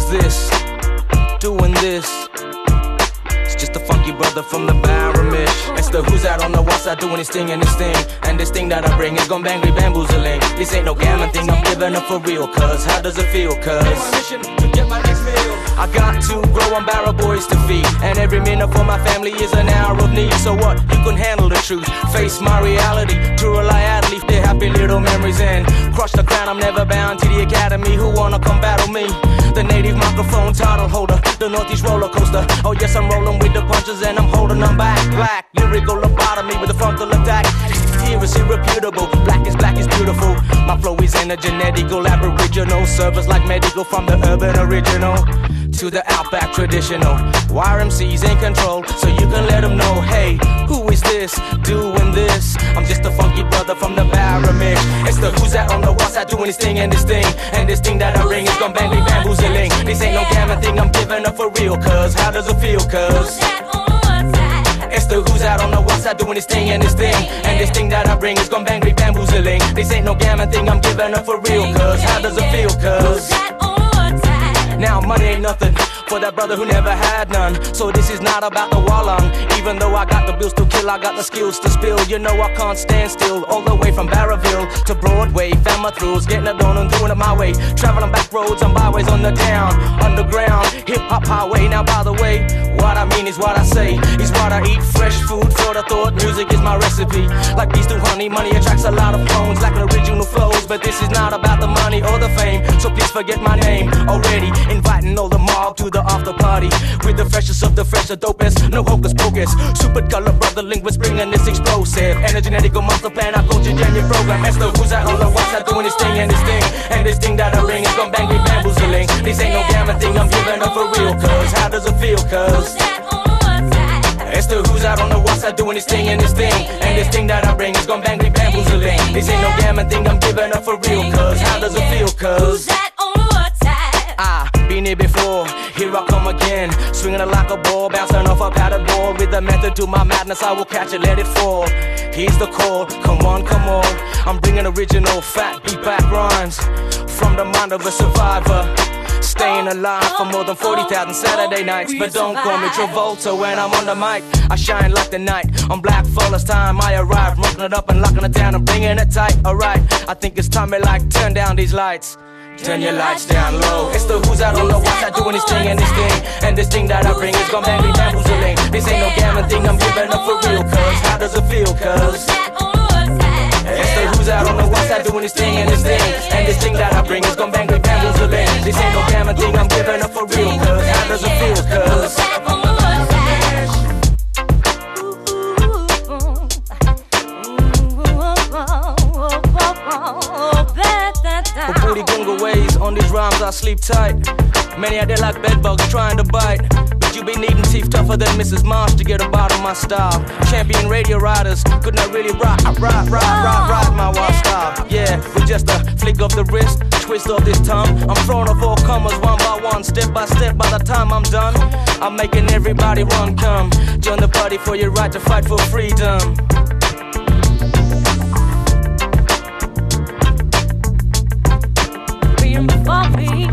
this? Doing this? It's just a funky brother from the Baramish. It's the who's out on the west side doing his thing and his thing. And this thing that I bring is gon' bangly bamboozling. This ain't no gammon thing, I'm giving up for real. Cause how does it feel? Cause my mission to get my next meal. I got to grow on barrel boys to feed. And every minute for my family is an hour of need. So what? You can handle the truth. Face my reality. To rely out, leave their happy little memories and crush the crown. I'm never bound to the academy. Who wanna come battle me? The native microphone title holder, the northeast roller coaster. Oh yes, I'm rolling with the punches and I'm holding them back. Black, lyrical lobotomy with a frontal attack. Here is irreputable, black is beautiful. My flow is energetical, aboriginal. Service like medical from the urban original to the outback traditional. YMC's in control, so you can let them know. Hey, who is this? Doing this? I'm just a funky brother from the Baramish. It's the who's out on the west side doing his thing and this thing. And this thing that I bring is gon' bang bamboozling. This ain't no gammon thing, I'm giving up for real. Cause how does it feel? Cause it's the who's out on the west side doing his thing and this thing. And this thing that I bring is gon' bang bamboozling. This ain't no gammon thing, I'm giving up for real. Cause how does it feel? Cause now money ain't nothing for that brother who never had none. So this is not about the wallung. Even though I got the bills to kill, I got the skills to spill. You know I can't stand still. All the way from Barraville to Broadway, found my thrills, getting it done and doing it my way. Traveling back roads and byways on the down, underground, hip-hop highway. Now by the way, what I mean is what I say, is what I eat. Fresh food for the thought, music is my recipe. Like bees to honey, money attracts a lot of phones, like original flows. But this is not about the money or the fame, so please forget my name already. Inviting all the mob to the after party with the freshest of the fresh, the dopest, no hocus pocus. Super color brother linguist bringing this explosive energetical master plan. I coach and your program. As the who's out on the west side doing this thing and this thing. And this thing that I bring is gon' bang me bamboozling. This ain't no gammon thing, I'm giving up for real. Cause how does it feel? Cause it's the who's out on the west side doing this thing and this thing. And this thing that I bring is gon' bang me bamboozling. This ain't no gammon thing, I'm giving up for real. Cause how does it feel? Cause been here before, here I come again. Swinging it like a ball, bouncing off a padded ball. With the method to my madness, I will catch it, let it fall. Here's the call, come on, come on. I'm bringing original fat beat back rhymes from the mind of a survivor. Staying alive for more than 40,000 Saturday nights. But don't call me Travolta when I'm on the mic. I shine like the night. On Black Fullest time I arrive, rocking it up and locking it down and bringing it tight. Alright, I think it's time to like turn down these lights. Turn your lights down low. It's the who's out on the west side doing this thing and this thing. And this thing that I bring is gon' bang me bamboozling. This ain't no gammon thing, I'm giving up for real. Cause how does it feel? Cause it's the who's out on the west side doing this thing and this thing. And this thing that I bring is gon' bang me bamboozling. This ain't no gammon thing, I'm giving up for real. Cause how does it feel? Cause booty gunga ways, on these rhymes I sleep tight. Many are there like bedbugs trying to bite. But you be needing teeth tougher than Mrs. Marsh to get about on my style. Champion radio riders could not really ride my wild style. Yeah, with just a flick of the wrist, twist of this tongue, I'm throwing up all comers one by one, step by step. By the time I'm done, I'm making everybody run. Come join the party for your right to fight for freedom. Before me.